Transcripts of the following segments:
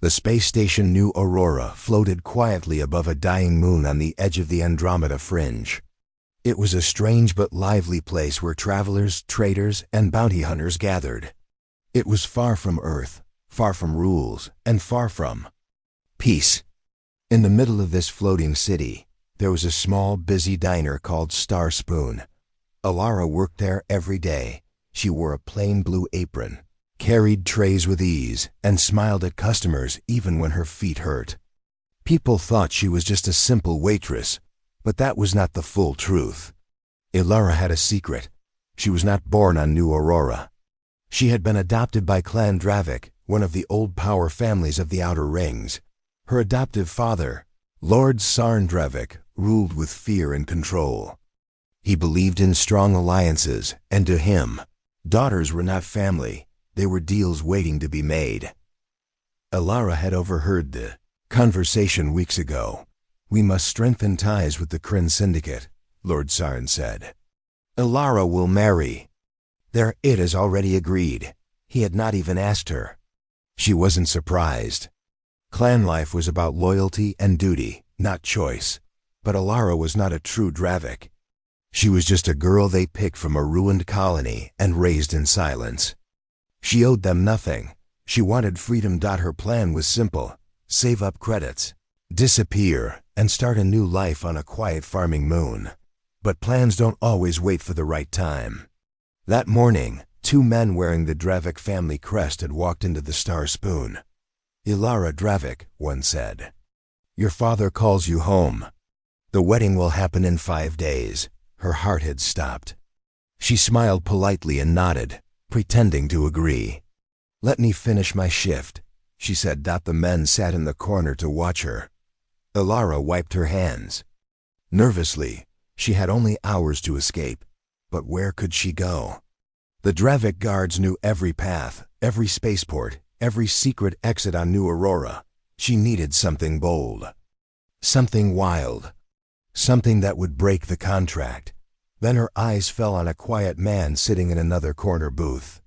The space station New Aurora floated quietly above a dying moon on the edge of the Andromeda Fringe. It was a strange but lively place where travelers, traders, and bounty hunters gathered. It was far from Earth, far from rules, and far from peace. In the middle of this floating city, there was a small, busy diner called Star Spoon. Alara worked there every day. She wore a plain blue apron, carried trays with ease, and smiled at customers even when her feet hurt. People thought she was just a simple waitress, but that was not the full truth. Alara had a secret. She was not born on New Aurora. She had been adopted by Clan Dravik, one of the old power families of the Outer Rings. Her adoptive father, Lord Sarn Dravik, ruled with fear and control. He believed in strong alliances, and to him, daughters were not family. They were deals waiting to be made. Alara had overheard the conversation weeks ago. "We must strengthen ties with the Kryn Syndicate," Lord Sarn said. "Alara will marry." It is already agreed. He had not even asked her. She wasn't surprised. Clan life was about loyalty and duty, not choice. But Alara was not a true Dravik. She was just a girl they picked from a ruined colony and raised in silence. She owed them nothing. She wanted freedom. Her plan was simple: save up credits, disappear, and start a new life on a quiet farming moon. But plans don't always wait for the right time. That morning, two men wearing the Dravik family crest had walked into the Star Spoon. "Alara Dravik," one said. "Your father calls you home. The wedding will happen in 5 days." Her heart had stopped. She smiled politely and nodded, pretending to agree. "Let me finish my shift," she said. The men sat in the corner to watch her. Alara wiped her hands. Nervously, she had only hours to escape, but where could she go? The Dravik guards knew every path, every spaceport, every secret exit on New Aurora. She needed something bold, something wild, something that would break the contract. Then her eyes fell on a quiet man sitting in another corner booth.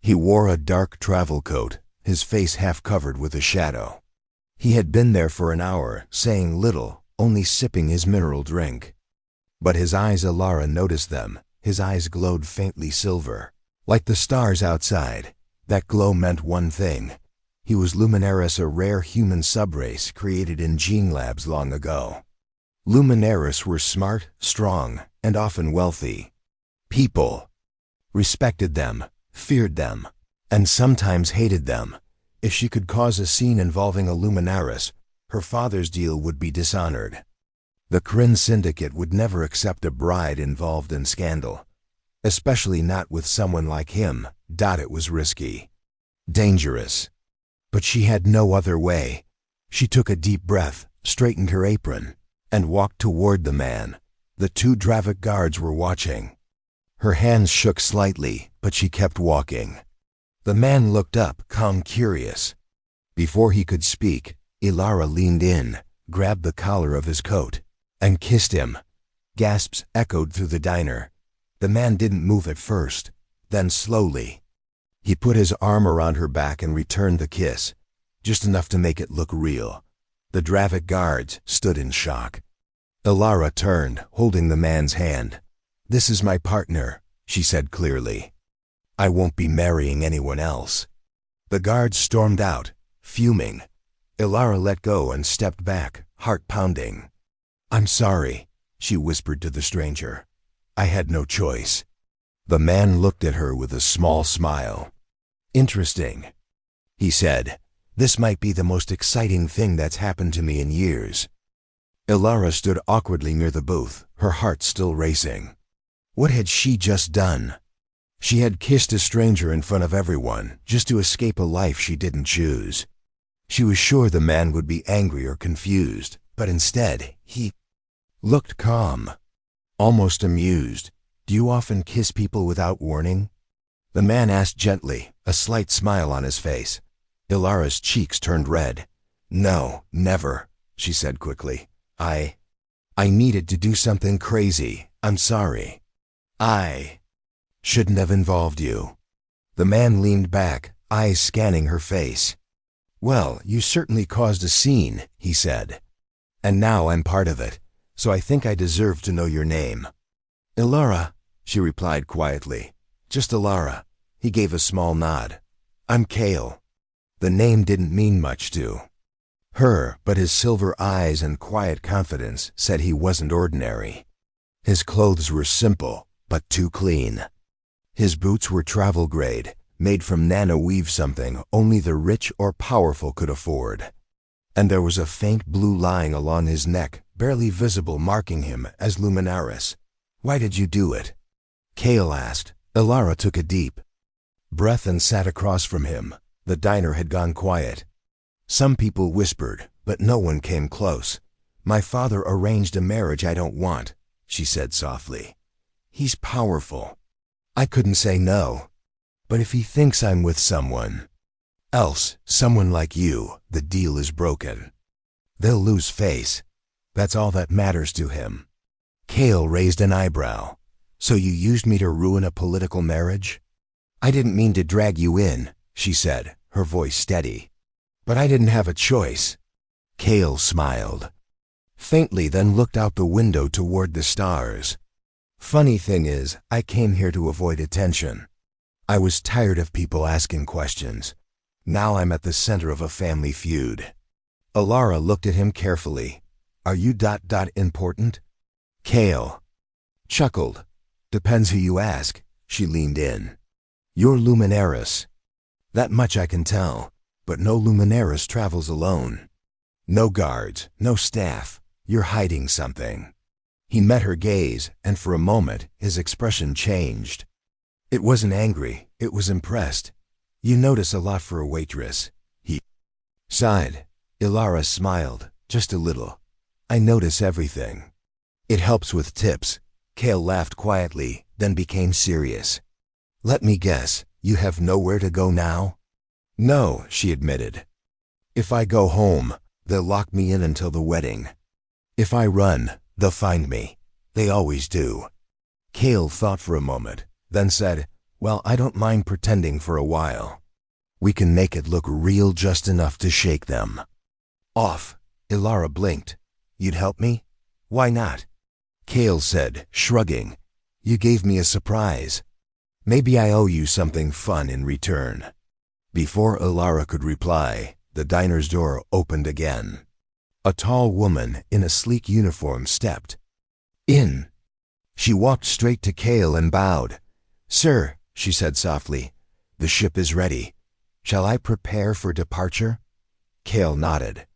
He wore a dark travel coat, his face half covered with a shadow. He had been there for an hour, saying little, only sipping his mineral drink. But his eyes, Alara noticed them. His eyes glowed faintly silver, like the stars outside. That glow meant one thing. He was Luminaris, a rare human subrace created in gene labs long ago. Luminaris were smart, strong, and often wealthy. People respected them, feared them, and sometimes hated them. If she could cause a scene involving a Luminaris, her father's deal would be dishonored. The Kryn Syndicate would never accept a bride involved in scandal, especially not with someone like him. It was risky, dangerous. But she had no other way. She took a deep breath, straightened her apron, and walked toward the man. The two Dravik guards were watching. Her hands shook slightly, but she kept walking. The man looked up, calm, curious. Before he could speak, Alara leaned in, grabbed the collar of his coat, and kissed him. Gasps echoed through the diner. The man didn't move at first, then slowly. He put his arm around her back and returned the kiss, just enough to make it look real. The Dravik guards stood in shock. Alara turned, holding the man's hand. "This is my partner," she said clearly. "I won't be marrying anyone else." The guards stormed out, fuming. Alara let go and stepped back, heart pounding. "I'm sorry," she whispered to the stranger. "I had no choice." The man looked at her with a small smile. "Interesting," he said. "This might be the most exciting thing that's happened to me in years." Alara stood awkwardly near the booth, her heart still racing. What had she just done? She had kissed a stranger in front of everyone, just to escape a life she didn't choose. She was sure the man would be angry or confused, but instead, he looked calm, almost amused. "Do you often kiss people without warning?" The man asked gently, a slight smile on his face. Ilara's cheeks turned red. "No, never," she said quickly. I needed to do something crazy. I'm sorry. I shouldn't have involved you." The man leaned back, eyes scanning her face. "Well, you certainly caused a scene," he said. "And now I'm part of it, so I think I deserve to know your name." "Ilara," she replied quietly. "Just Ilara." He gave a small nod. "I'm Kale." The name didn't mean much to her, but his silver eyes and quiet confidence said he wasn't ordinary. His clothes were simple, but too clean. His boots were travel grade, made from nano-weave, something only the rich or powerful could afford. And there was a faint blue line along his neck, barely visible, marking him as Luminaris. "Why did you do it?" Kale asked. Ilara took a deep breath and sat across from him. The diner had gone quiet. Some people whispered, but no one came close. "My father arranged a marriage I don't want," she said softly. "He's powerful. I couldn't say no. But if he thinks I'm with someone else, someone like you, the deal is broken. They'll lose face. That's all that matters to him." Kale raised an eyebrow. "So you used me to ruin a political marriage?" "I didn't mean to drag you in," she said, her voice steady. "But I didn't have a choice." Kale smiled faintly, then looked out the window toward the stars. "Funny thing is, I came here to avoid attention. I was tired of people asking questions. Now I'm at the center of a family feud." Ilara looked at him carefully. "Are you important?" Kale chuckled. "Depends who you ask." She leaned in. "You're Luminaris. That much I can tell, but no Luminaris travels alone. No guards, no staff. You're hiding something." He met her gaze, and for a moment his expression changed. It wasn't angry, it was impressed. "You notice a lot for a waitress." He sighed. Ilara smiled, just a little. "I notice everything. It helps with tips." Kale laughed quietly, then became serious. "Let me guess, you have nowhere to go now?" "No," she admitted. "If I go home, they'll lock me in until the wedding. If I run, they'll find me. They always do." Kale thought for a moment, then said, "Well, I don't mind pretending for a while. We can make it look real, just enough to shake them off." Ilara blinked. "You'd help me?" "Why not?" Kale said, shrugging. "You gave me a surprise. Maybe I owe you something fun in return." Before Ilara could reply, the diner's door opened again. A tall woman in a sleek uniform stepped in. She walked straight to Kale and bowed. "Sir," she said softly, "the ship is ready. Shall I prepare for departure?" Kale nodded.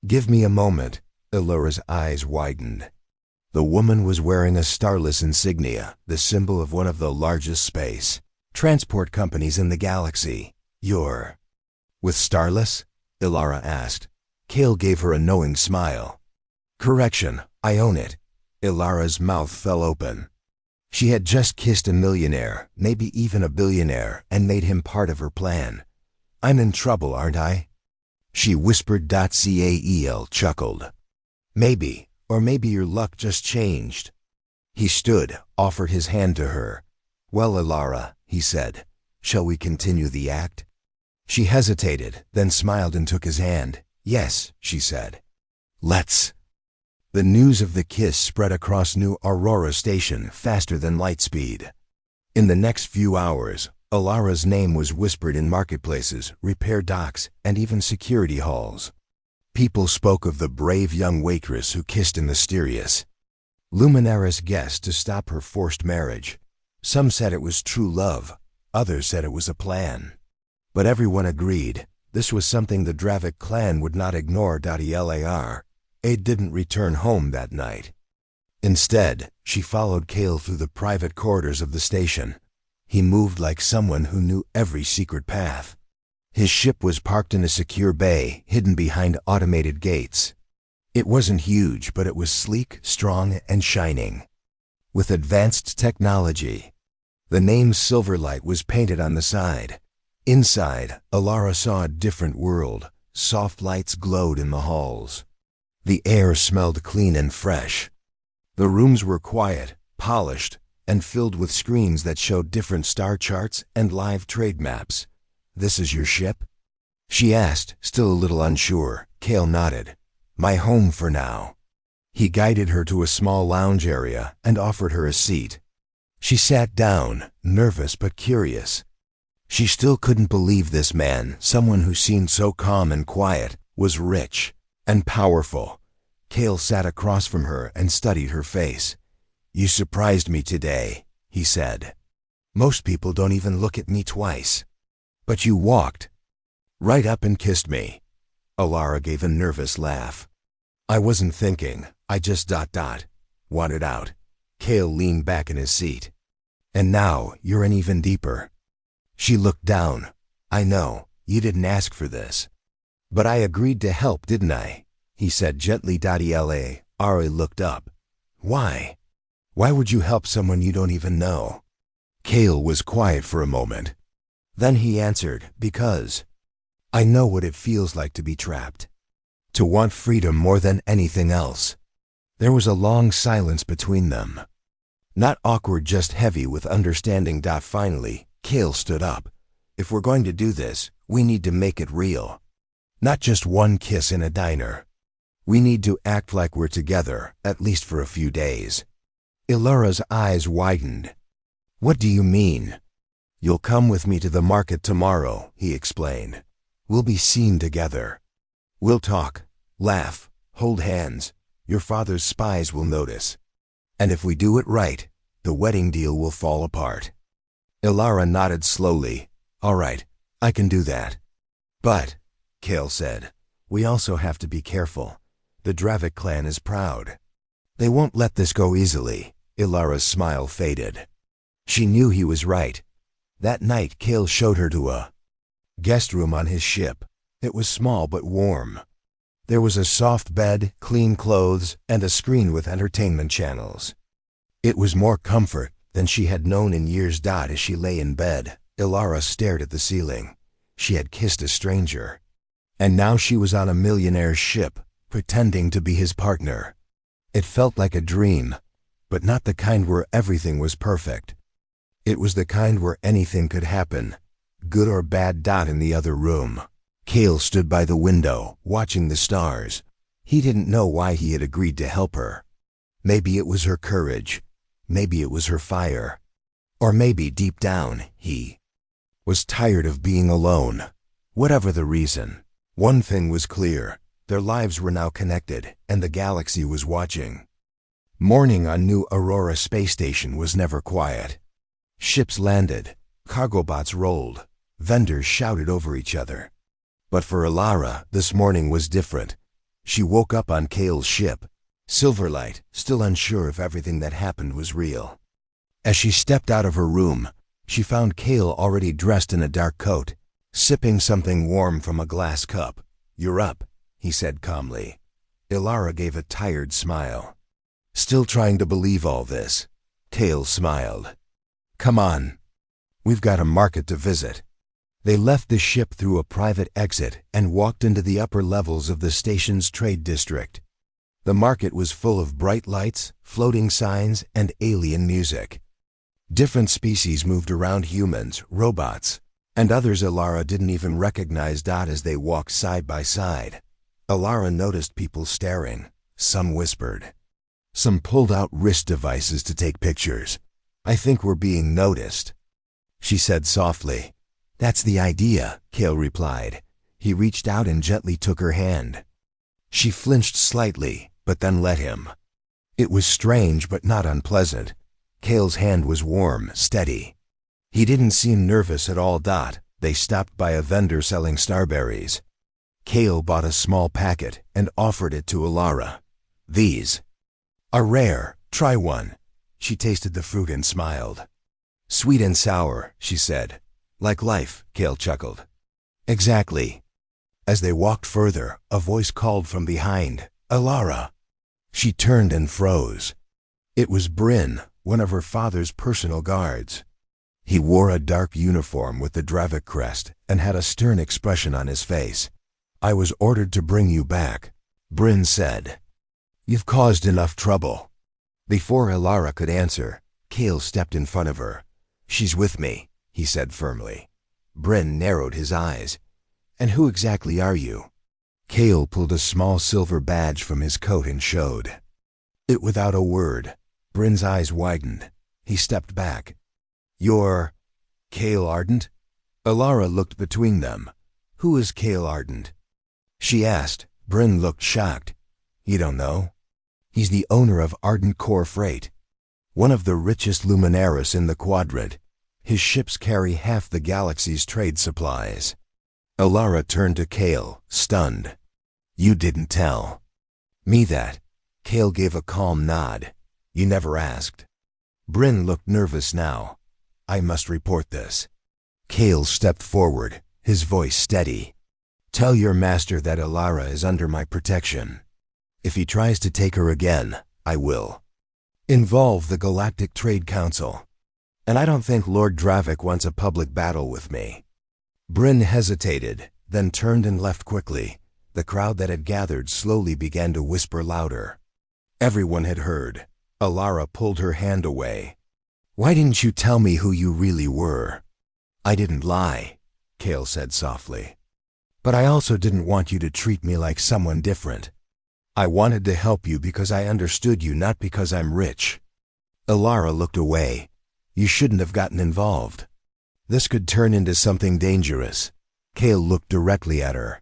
"Give me a moment." Ilara's eyes widened. The woman was wearing a starless insignia, the symbol of one of the largest space transport companies in the galaxy. "You're with Starless?" Ilara asked. Kale gave her a knowing smile. "Correction, I own it." Ilara's mouth fell open. She had just kissed a millionaire, maybe even a billionaire, and made him part of her plan. "I'm in trouble, aren't I?" She whispered. Cael chuckled. "Maybe, or maybe your luck just changed." He stood, offered his hand to her. "Well, Ilara," he said, "shall we continue the act?" She hesitated, then smiled and took his hand. "Yes," she said. "Let's." The news of the kiss spread across New Aurora Station faster than light speed. In the next few hours, Ilara's name was whispered in marketplaces, repair docks, and even security halls. People spoke of the brave young waitress who kissed a mysterious Luminaris guest to stop her forced marriage. Some said it was true love, others said it was a plan. But everyone agreed this was something the Dravik clan would not ignore. Lar. Aid didn't return home that night. Instead, she followed Kale through the private corridors of the station. He moved like someone who knew every secret path. His ship was parked in a secure bay, hidden behind automated gates. It wasn't huge, but it was sleek, strong, and shining. With advanced technology, the name Silverlight was painted on the side. Inside, Ilara saw a different world. Soft lights glowed in the halls. The air smelled clean and fresh. The rooms were quiet, polished, and filled with screens that showed different star charts and live trade maps. "This is your ship?" she asked, still a little unsure. Kale nodded. My home for now. He guided her to a small lounge area and offered her a seat. She sat down, nervous but curious. She still couldn't believe this man, someone who seemed so calm and quiet, was rich and powerful. Kale sat across from her and studied her face. You surprised me today, he said. Most people don't even look at me twice. But you walked right up and kissed me. Alara gave a nervous laugh. I wasn't thinking, I just wanted out. Kale leaned back in his seat. And now you're in even deeper. She looked down. I know, you didn't ask for this. But I agreed to help, didn't I? He said gently. Ari looked up. Why? Why would you help someone you don't even know? Kale was quiet for a moment. Then he answered, because I know what it feels like to be trapped. To want freedom more than anything else. There was a long silence between them. Not awkward, just heavy with understanding. Finally, Kale stood up. If we're going to do this, we need to make it real. Not just one kiss in a diner. We need to act like we're together, at least for a few days. Ilara's eyes widened. What do you mean? You'll come with me to the market tomorrow, he explained. We'll be seen together. We'll talk, laugh, hold hands. Your father's spies will notice. And if we do it right, the wedding deal will fall apart. Ilara nodded slowly. All right, I can do that. But, Kale said, we also have to be careful. The Dravik clan is proud. They won't let this go easily. Ilara's smile faded. She knew he was right. That night, Kale showed her to a guest room on his ship. It was small but warm. There was a soft bed, clean clothes, and a screen with entertainment channels. It was more comfort than she had known in years. As she lay in bed, Ilara stared at the ceiling. She had kissed a stranger. And now she was on a millionaire's ship, pretending to be his partner. It felt like a dream, but not the kind where everything was perfect. It was the kind where anything could happen, good or bad. In the other room, Kale stood by the window, watching the stars. He didn't know why he had agreed to help her. Maybe it was her courage. Maybe it was her fire. Or maybe deep down, he was tired of being alone. Whatever the reason, one thing was clear. Their lives were now connected, and the galaxy was watching. Morning on New Aurora space station was never quiet. Ships landed, cargo bots rolled, vendors shouted over each other. But for Ilara, this morning was different. She woke up on Kale's ship, Silverlight, still unsure if everything that happened was real. As she stepped out of her room, she found Kale already dressed in a dark coat, sipping something warm from a glass cup. You're up, he said calmly. Ilara gave a tired smile. Still trying to believe all this, Kale smiled. Come on. We've got a market to visit. They left the ship through a private exit and walked into the upper levels of the station's trade district. The market was full of bright lights, floating signs, and alien music. Different species moved around: humans, robots, and others Ilara didn't even recognize. As they walked side by side, Ilara noticed people staring. Some whispered. Some pulled out wrist devices to take pictures. I think we're being noticed, she said softly. That's the idea, Kale replied. He reached out and gently took her hand. She flinched slightly, but then let him. It was strange but not unpleasant. Kale's hand was warm, steady. He didn't seem nervous at all. They stopped by a vendor selling starberries. Kale bought a small packet and offered it to Ilara. These are rare. Try one. She tasted the fruit and smiled. Sweet and sour, she said. Like life, Kale chuckled. Exactly. As they walked further, a voice called from behind, Ilara. She turned and froze. It was Bryn, one of her father's personal guards. He wore a dark uniform with the Dravik crest and had a stern expression on his face. I was ordered to bring you back, Bryn said. You've caused enough trouble. Before Ilara could answer, Kale stepped in front of her. She's with me, he said firmly. Bryn narrowed his eyes. And who exactly are you? Cale pulled a small silver badge from his coat and showed it without a word. Bryn's eyes widened. He stepped back. You're Cale Ardent? Alara looked between them. Who is Cale Ardent? She asked. Bryn looked shocked. You don't know? He's the owner of Ardent Core Freight, one of the richest luminaries in the quadrant. His ships carry half the galaxy's trade supplies. Alara turned to Cale, stunned. You didn't tell me that. Cale gave a calm nod. You never asked. Bryn looked nervous now. I must report this. Cale stepped forward, his voice steady. Tell your master that Alara is under my protection. If he tries to take her again, I will involve the Galactic Trade Council. And I don't think Lord Dravik wants a public battle with me. Bryn hesitated, then turned and left quickly. The crowd that had gathered slowly began to whisper louder. Everyone had heard. Alara pulled her hand away. Why didn't you tell me who you really were? I didn't lie, Cale said softly. But I also didn't want you to treat me like someone different. I wanted to help you because I understood you, not because I'm rich. Alara looked away. You shouldn't have gotten involved. This could turn into something dangerous. Cale looked directly at her.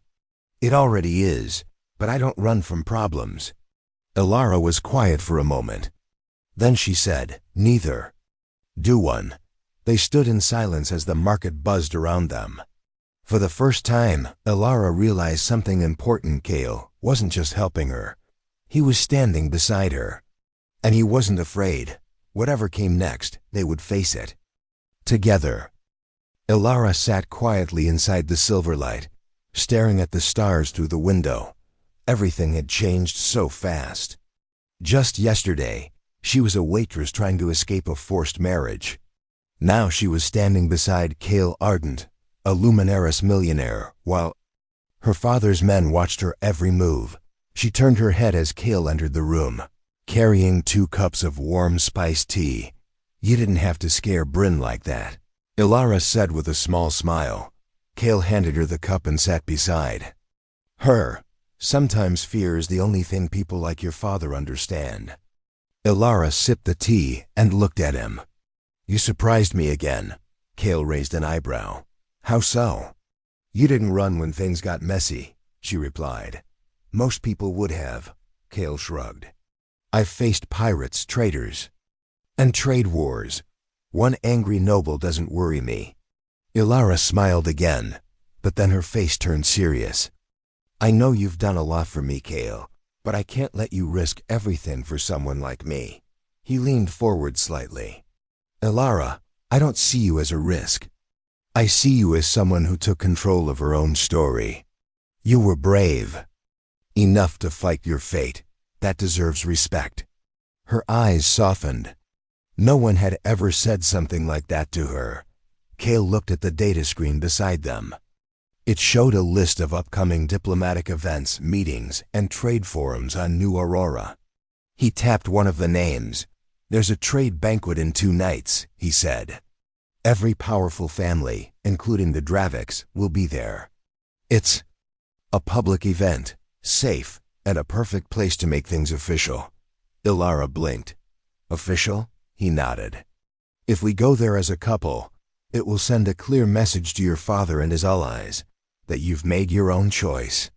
It already is, but I don't run from problems. Alara was quiet for a moment. Then she said, neither do one. They stood in silence as the market buzzed around them. For the first time, Alara realized something important. Cale wasn't just helping her. He was standing beside her. And he wasn't afraid. Whatever came next, they would face it together. Alara sat quietly inside the silver light, staring at the stars through the window. Everything had changed so fast. Just yesterday, she was a waitress trying to escape a forced marriage. Now she was standing beside Cale Ardent, a luminaris millionaire, while her father's men watched her every move. She turned her head as Cale entered the room, carrying 2 cups of warm spiced tea. You didn't have to scare Bryn like that, Alara said with a small smile. Cale handed her the cup and sat beside her. Sometimes fear is the only thing people like your father understand. Alara sipped the tea and looked at him. You surprised me again. Cale raised an eyebrow. How so? You didn't run when things got messy, she replied. Most people would have, Cale shrugged. I've faced pirates, traitors, and trade wars. One angry noble doesn't worry me. Alara smiled again, but then her face turned serious. I know you've done a lot for me, Cale, but I can't let you risk everything for someone like me. He leaned forward slightly. Alara, I don't see you as a risk. I see you as someone who took control of her own story. You were brave enough to fight your fate. That deserves respect. Her eyes softened. No one had ever said something like that to her. Cale looked at the data screen beside them. It showed a list of upcoming diplomatic events, meetings, and trade forums on New Aurora. He tapped one of the names. There's a trade banquet in 2 nights, he said. Every powerful family, including the Draviks, will be there. It's a public event, safe, and a perfect place to make things official. Alara blinked. Official? He nodded. If we go there as a couple, it will send a clear message to your father and his allies that you've made your own choice.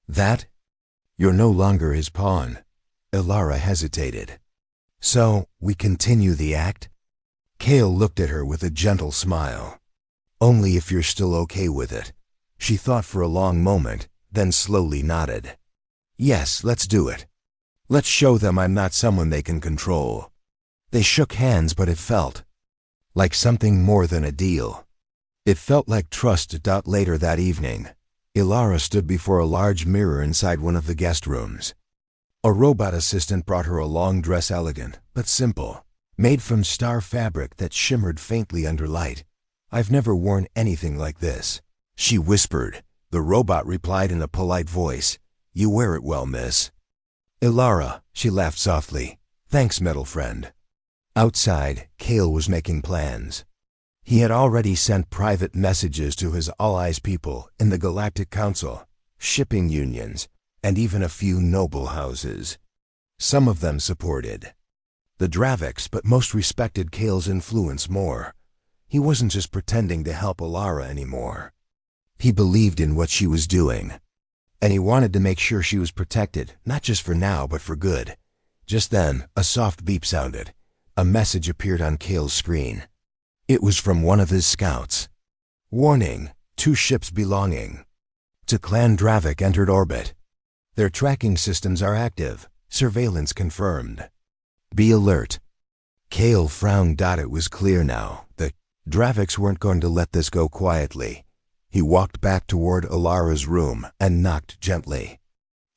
That? You're no longer his pawn. Alara hesitated. So, we continue the act? Cale looked at her with a gentle smile. Only if you're still okay with it. She thought for a long moment, then slowly nodded. Yes, let's do it. Let's show them I'm not someone they can control. They shook hands, but it felt like something more than a deal. It felt like trust. Later that evening, Alara stood before a large mirror inside one of the guest rooms. A robot assistant brought her a long dress, elegant but simple, made from star fabric that shimmered faintly under light. I've never worn anything like this, she whispered. The robot replied in a polite voice, You wear it well, miss. Alara, she laughed softly. Thanks, metal friend. Outside, Cale was making plans. He had already sent private messages to his allies people in the Galactic Council, shipping unions, and even a few noble houses. Some of them supported the Draviks, but most respected Kale's influence more. He wasn't just pretending to help Alara anymore. He believed in what she was doing, and he wanted to make sure she was protected, not just for now, but for good. Just then, a soft beep sounded. A message appeared on Kale's screen. It was from one of his scouts. Warning, 2 ships belonging to Clan Dravik entered orbit. Their tracking systems are active. Surveillance confirmed. Be alert. Kale frowned. It was clear now. The Draviks weren't going to let this go quietly. He walked back toward Alara's room and knocked gently.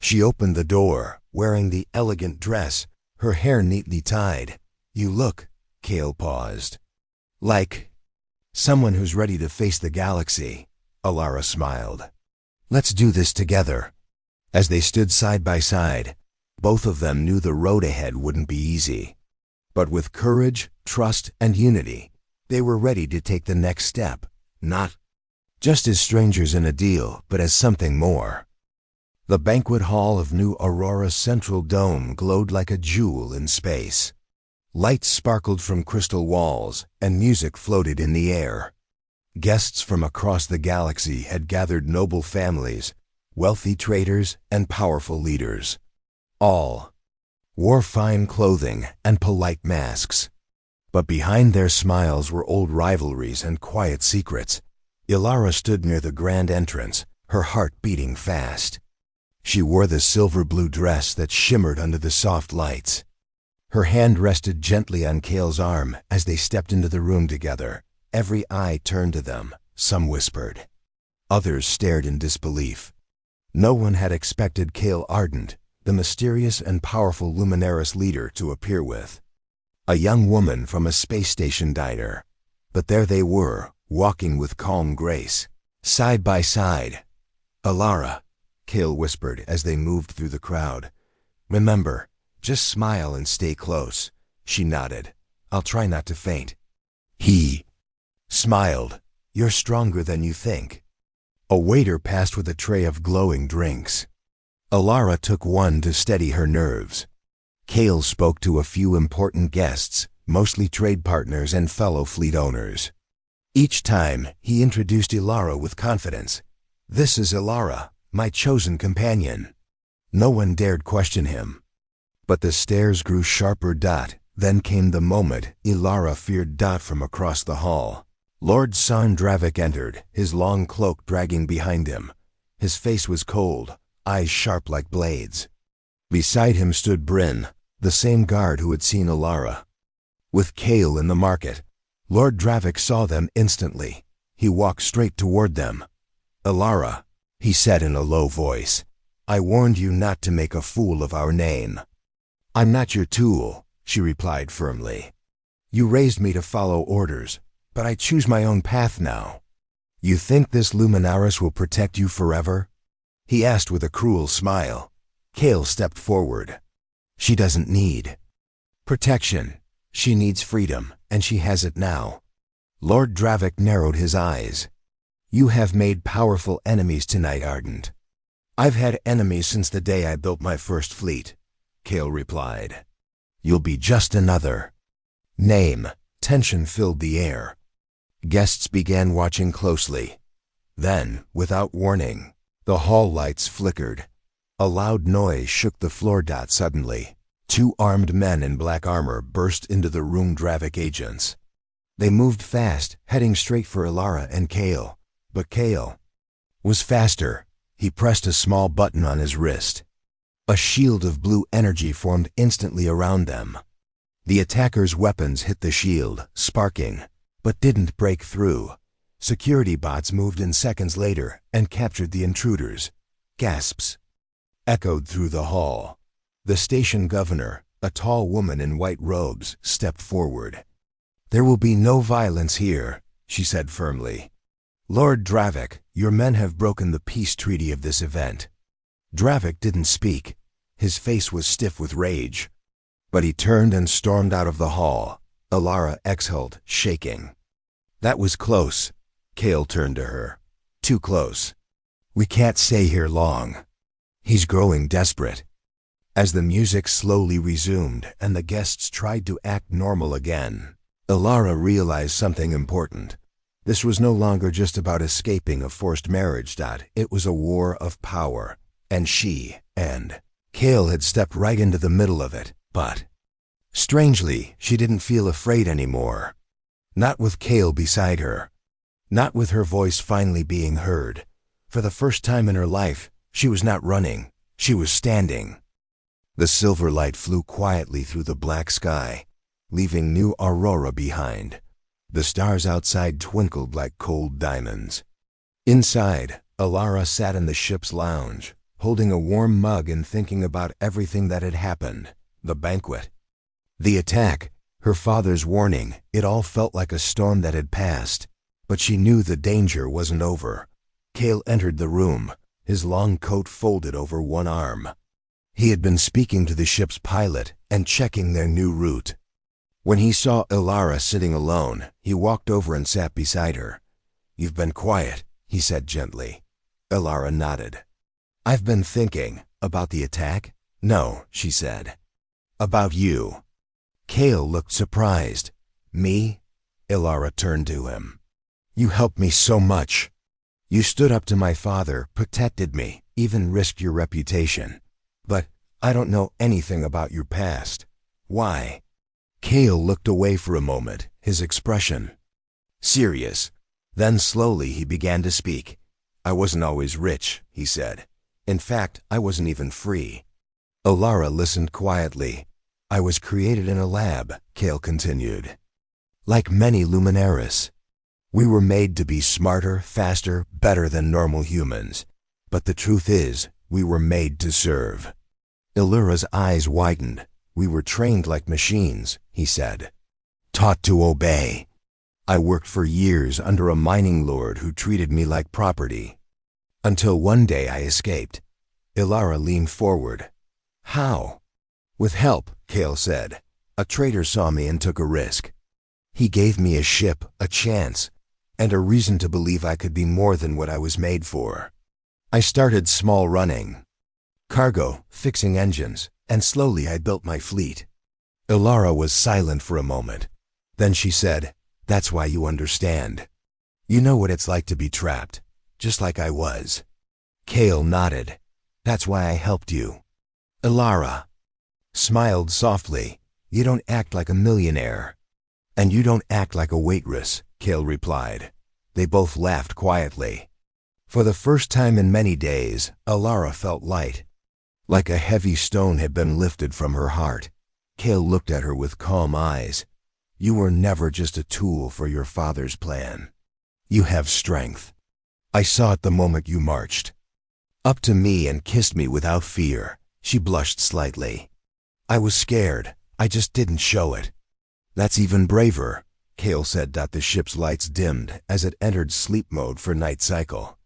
She opened the door, wearing the elegant dress, her hair neatly tied. You look, Kale paused, like someone who's ready to face the galaxy. Alara smiled. Let's do this together. As they stood side by side, both of them knew the road ahead wouldn't be easy. But with courage, trust, and unity, they were ready to take the next step, not just as strangers in a deal, but as something more. The banquet hall of New Aurora's central dome glowed like a jewel in space. Lights sparkled from crystal walls, and music floated in the air. Guests from across the galaxy had gathered, noble families, wealthy traders, and powerful leaders. All wore fine clothing and polite masks. But behind their smiles were old rivalries and quiet secrets. Alara stood near the grand entrance, her heart beating fast. She wore the silver-blue dress that shimmered under the soft lights. Her hand rested gently on Kale's arm as they stepped into the room together. Every eye turned to them. Some whispered. Others stared in disbelief. No one had expected Kale Ardent, the mysterious and powerful Luminaris leader, to appear with a young woman from a space station diner. But there they were, walking with calm grace, side by side. Alara, Kale whispered as they moved through the crowd. Remember, just smile and stay close. She nodded. I'll try not to faint. He smiled. You're stronger than you think. A waiter passed with a tray of glowing drinks. Alara took one to steady her nerves. Kale spoke to a few important guests, mostly trade partners and fellow fleet owners. Each time, he introduced Alara with confidence. This is Alara, my chosen companion. No one dared question him. But the stares grew sharper. Then came the moment Alara feared. From across the hall, Lord San Dravik entered, his long cloak dragging behind him. His face was cold, eyes sharp like blades. Beside him stood Bryn, the same guard who had seen Alara. With Kale in the market, Lord Dravik saw them instantly. He walked straight toward them. Alara, he said in a low voice, I warned you not to make a fool of our name. I'm not your tool, she replied firmly. You raised me to follow orders, but I choose my own path now. You think this Luminaris will protect you forever? He asked with a cruel smile. Kale stepped forward. She doesn't need protection. She needs freedom, and she has it now. Lord Dravik narrowed his eyes. You have made powerful enemies tonight, Ardent. I've had enemies since the day I built my first fleet, Kale replied. You'll be just another. Name. Tension filled the air. Guests began watching closely. Then, without warning, the hall lights flickered. A loud noise shook the floor. Suddenly, 2 armed men in black armor burst into the room. Dravik agents. They moved fast, heading straight for Alara and Kale. But Kale was faster. He pressed a small button on his wrist. A shield of blue energy formed instantly around them. The attackers' weapons hit the shield, sparking, but didn't break through. Security bots moved in seconds later and captured the intruders. Gasps echoed through the hall. The station governor, a tall woman in white robes, stepped forward. There will be no violence here, she said firmly. Lord Dravik, your men have broken the peace treaty of this event. Dravik didn't speak. His face was stiff with rage. But he turned and stormed out of the hall. Alara exhaled, shaking. That was close. Kale turned to her. Too close. We can't stay here long. He's growing desperate. As the music slowly resumed and the guests tried to act normal again, Ilara realized something important. This was no longer just about escaping a forced marriage. It was a war of power, and she and Kale had stepped right into the middle of it. But strangely, she didn't feel afraid anymore. Not with Kale beside her. Not with her voice finally being heard. For the first time in her life, she was not running. She was standing. The silver light flew quietly through the black sky, leaving new aurora behind. The stars outside twinkled like cold diamonds. Inside, Ilara sat in the ship's lounge, holding a warm mug and thinking about everything that had happened. The banquet, the attack, her father's warning. It all felt like a storm that had passed. But she knew the danger wasn't over. Kale entered the room, his long coat folded over one arm. He had been speaking to the ship's pilot and checking their new route. When he saw Ilara sitting alone, he walked over and sat beside her. "You've been quiet," he said gently. Ilara nodded. "I've been thinking." "About the attack?" "No," she said. "About you." Kale looked surprised. "Me?" Ilara turned to him. "You helped me so much. You stood up to my father, protected me, even risked your reputation. But I don't know anything about your past. Why?" Kale looked away for a moment, his expression serious. Then slowly he began to speak. "I wasn't always rich," he said. "In fact, I wasn't even free." Ilara listened quietly. "I was created in a lab," Kale continued. "Like many luminaries. We were made to be smarter, faster, better than normal humans. But the truth is, we were made to serve." Ilara's eyes widened. "We were trained like machines," he said. "Taught to obey. I worked for years under a mining lord who treated me like property. Until one day I escaped." Ilara leaned forward. "How?" "With help," Kale said. "A traitor saw me and took a risk. He gave me a ship, a chance, and a reason to believe I could be more than what I was made for. I started small, running cargo, fixing engines, and slowly I built my fleet." Ilara was silent for a moment. Then she said, "That's why you understand. You know what it's like to be trapped, just like I was." Kale nodded. "That's why I helped you." Ilara smiled softly. "You don't act like a millionaire." "And you don't act like a waitress," Kale replied. They both laughed quietly. For the first time in many days, Ilara felt light. Like a heavy stone had been lifted from her heart. Kale looked at her with calm eyes. "You were never just a tool for your father's plan. You have strength. I saw it the moment you marched up to me and kissed me without fear." She blushed slightly. "I was scared. I just didn't show it." "That's even braver," Kale said. The ship's lights dimmed as it entered sleep mode for night cycle.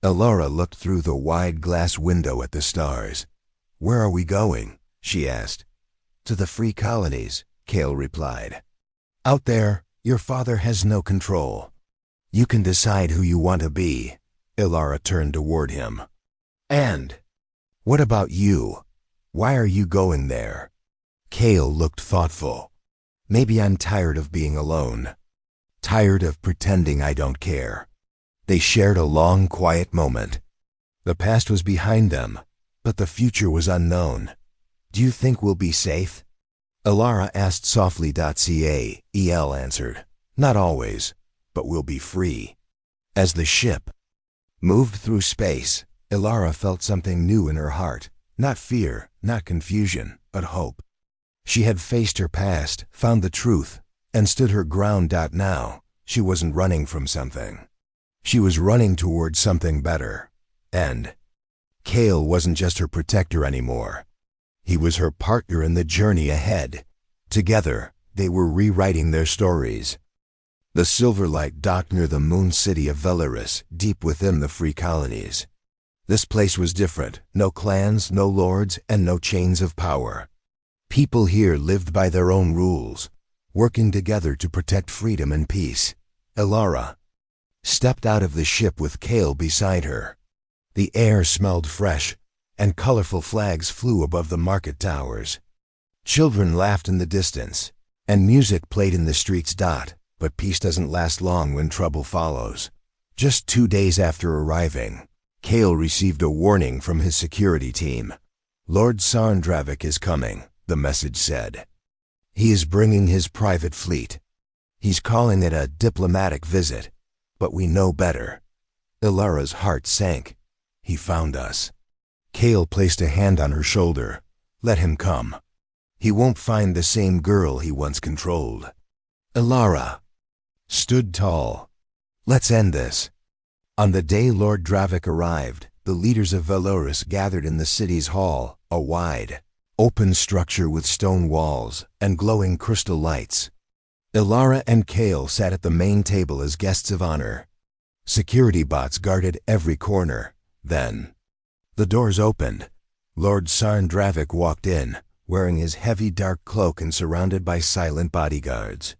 Ilara looked through the wide glass window at the stars. "Where are we going?" she asked. "To the free colonies," Kale replied. "Out there, your father has no control. You can decide who you want to be." Ilara turned toward him. "And what about you? Why are you going there?" Kale looked thoughtful. "Maybe I'm tired of being alone. Tired of pretending I don't care." They shared a long, quiet moment. The past was behind them, but the future was unknown. "Do you think we'll be safe?" Ilara asked softly. Cael answered. "Not always, but we'll be free." As the ship moved through space, Ilara felt something new in her heart. Not fear, not confusion, but hope. She had faced her past, found the truth, and stood her ground. Now, she wasn't running from something. She was running toward something better. And Kale wasn't just her protector anymore. He was her partner in the journey ahead. Together, they were rewriting their stories. The silver light docked near the moon city of Waitress, deep within the free colonies. This place was different. No clans, no lords, and no chains of power. People here lived by their own rules, working together to protect freedom and peace. Ilara stepped out of the ship with Kale beside her. The air smelled fresh, and colorful flags flew above the market towers. Children laughed in the distance, and music played in the streets. But peace doesn't last long when trouble follows. Just 2 days after arriving, Kale received a warning from his security team. Lord Sarndravik is coming, the message said. He is bringing his private fleet. He's calling it a diplomatic visit, but we know better. Ilara's heart sank. He found us. Kale placed a hand on her shoulder. Let him come. He won't find the same girl he once controlled. Ilara stood tall. Let's end this. On the day Lord Dravik arrived, the leaders of Valoris gathered in the city's hall, a wide, open structure with stone walls and glowing crystal lights. Ilara and Kale sat at the main table as guests of honor. Security bots guarded every corner. Then, the doors opened. Lord Sarndravik walked in, wearing his heavy dark cloak and surrounded by silent bodyguards.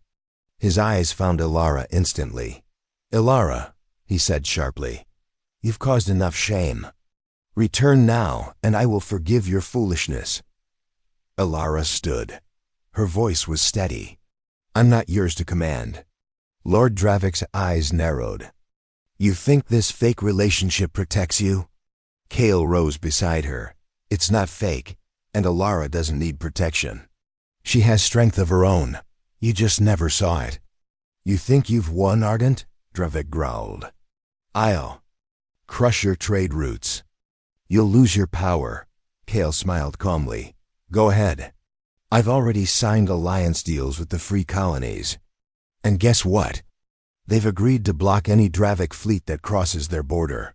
His eyes found Ilara instantly. Ilara, he said sharply, you've caused enough shame. Return now, and I will forgive your foolishness. Ilara stood. Her voice was steady. I'm not yours to command. Lord Dravik's eyes narrowed. You think this fake relationship protects you? Kale rose beside her. It's not fake, and Ilara doesn't need protection. She has strength of her own. You just never saw it. You think you've won, Ardent? Dravik growled. I'll crush your trade routes. You'll lose your power. Kale smiled calmly. Go ahead. I've already signed alliance deals with the free colonies. And guess what? They've agreed to block any Dravik fleet that crosses their border.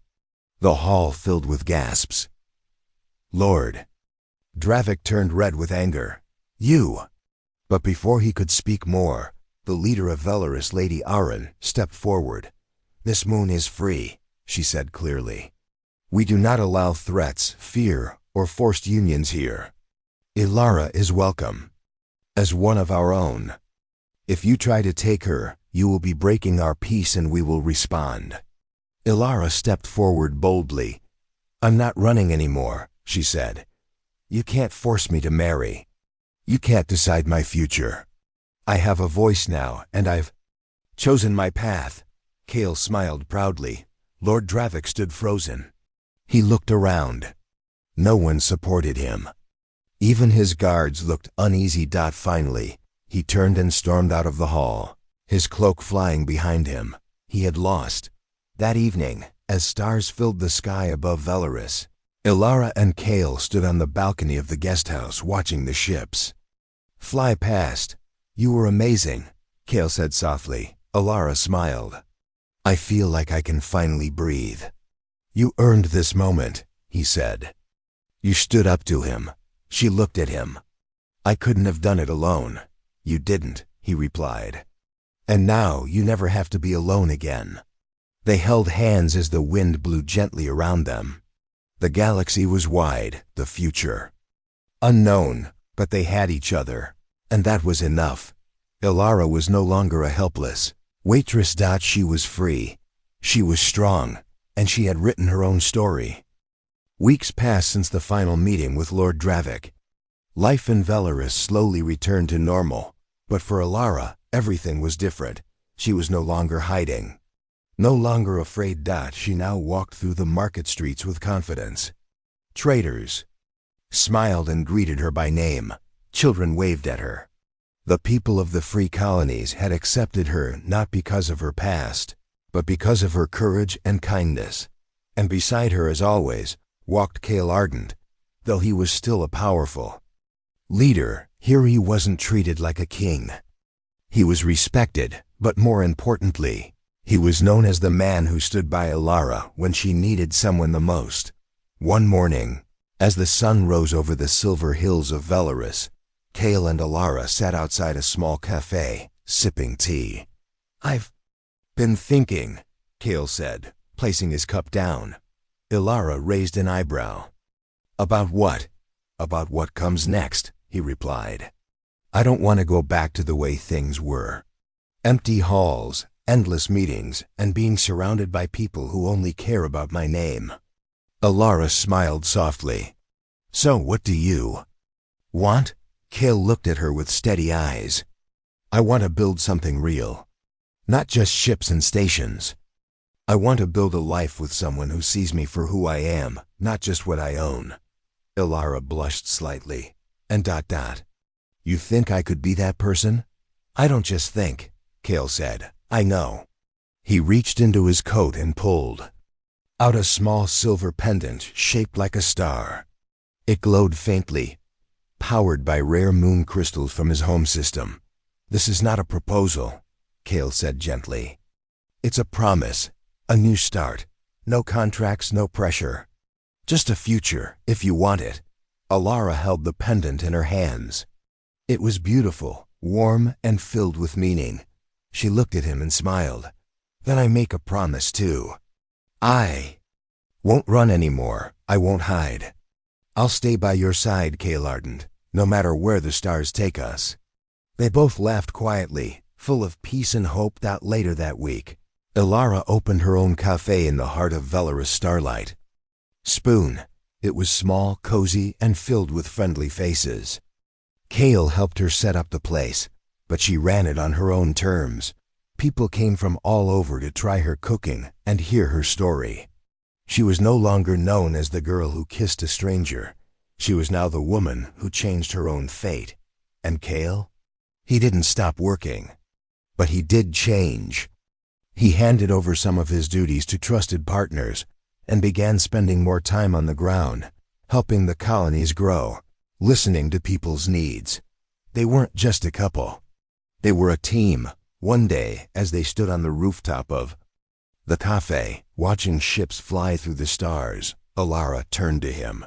The hall filled with gasps. Lord Dravik turned red with anger. You! But before he could speak more, the leader of Valoris, Lady Aran, stepped forward. This moon is free, she said clearly. We do not allow threats, fear, or forced unions here. Ilara is welcome, as one of our own. If you try to take her, you will be breaking our peace and we will respond. Ilara stepped forward boldly. I'm not running anymore, she said. You can't force me to marry. You can't decide my future. I have a voice now, and I've chosen my path. Kale smiled proudly. Lord Dravik stood frozen. He looked around. No one supported him. Even his guards looked uneasy. Finally, he turned and stormed out of the hall, his cloak flying behind him. He had lost. That evening, as stars filled the sky above Valoris, Ilara and Kale stood on the balcony of the guest house watching the ships fly past. You were amazing, Kale said softly. Ilara smiled. I feel like I can finally breathe. You earned this moment, he said. You stood up to him. She looked at him. I couldn't have done it alone. You didn't, he replied. And now you never have to be alone again. They held hands as the wind blew gently around them. The galaxy was wide, the future unknown, but they had each other, and that was enough. Ilara was no longer a helpless waitress. She was free. She was strong, and she had written her own story. Weeks passed since the final meeting with Lord Dravik. Life in Valoris slowly returned to normal, but for Ilara, everything was different. She was no longer hiding. No longer afraid. She now walked through the market streets with confidence. Traders smiled and greeted her by name. Children waved at her. The people of the free colonies had accepted her not because of her past, but because of her courage and kindness. And beside her, as always, walked Kale Ardent, though he was still a powerful leader. Here he wasn't treated like a king. He was respected, but more importantly, he was known as the man who stood by Ilara when she needed someone the most. One morning, as the sun rose over the silver hills of Valoris, Kale and Ilara sat outside a small cafe, sipping tea. I've been thinking, Kale said, placing his cup down. Ilara raised an eyebrow. About what? About what comes next, he replied. I don't want to go back to the way things were. Empty halls, endless meetings, and being surrounded by people who only care about my name. Alara smiled softly. So what do you want? Kale looked at her with steady eyes. I want to build something real. Not just ships and stations. I want to build a life with someone who sees me for who I am, not just what I own. Alara blushed slightly. And ... You think I could be that person? I don't just think, Kale said. I know. He reached into his coat and pulled out a small silver pendant shaped like a star. It glowed faintly, powered by rare moon crystals from his home system. This is not a proposal, Kale said gently. It's a promise, a new start. No contracts, no pressure. Just a future, if you want it. Alara held the pendant in her hands. It was beautiful, warm, and filled with meaning. She looked at him and smiled. Then I make a promise too. I won't run anymore. I won't hide. I'll stay by your side, Kale ardent, no matter where the stars take us. They both laughed quietly, full of peace and hope. Later that week, Alara opened her own cafe in the heart of Valorous starlight. Spoon. It was small, cozy, and filled with friendly faces. Kale helped her set up the place, but she ran it on her own terms. People came from all over to try her cooking and hear her story. She was no longer known as the girl who kissed a stranger. She was now the woman who changed her own fate. And Kale? He didn't stop working. But he did change. He handed over some of his duties to trusted partners and began spending more time on the ground, helping the colonies grow, listening to people's needs. They weren't just a couple. They were a team. One day, as they stood on the rooftop of the cafe, watching ships fly through the stars, Alara turned to him.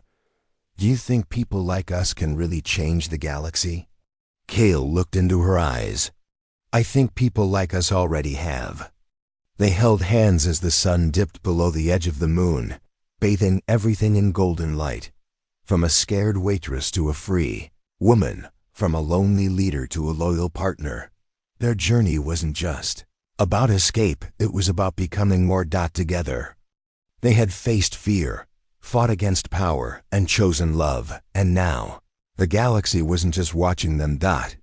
Do you think people like us can really change the galaxy? Kale looked into her eyes. I think people like us already have. They held hands as the sun dipped below the edge of the moon, bathing everything in golden light. From a scared waitress to a free woman, from a lonely leader to a loyal partner. Their journey wasn't just about escape, it was about becoming more together. They had faced fear, fought against power, and chosen love, and now, the galaxy wasn't just watching them,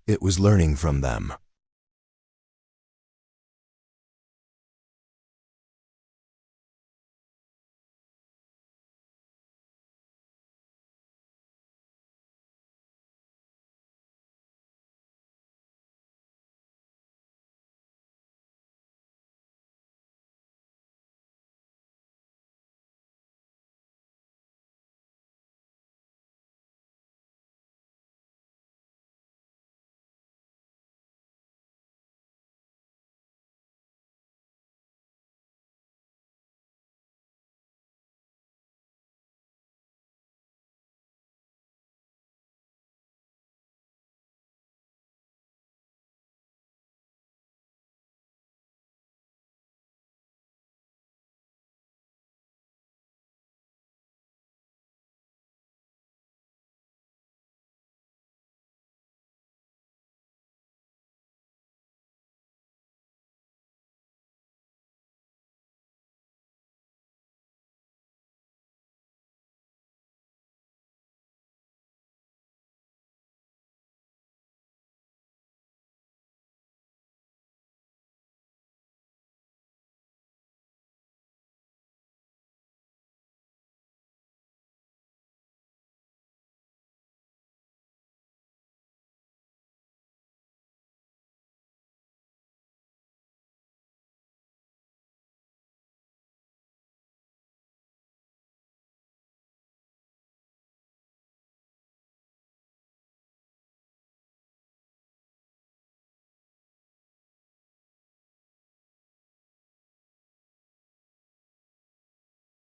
it was learning from them.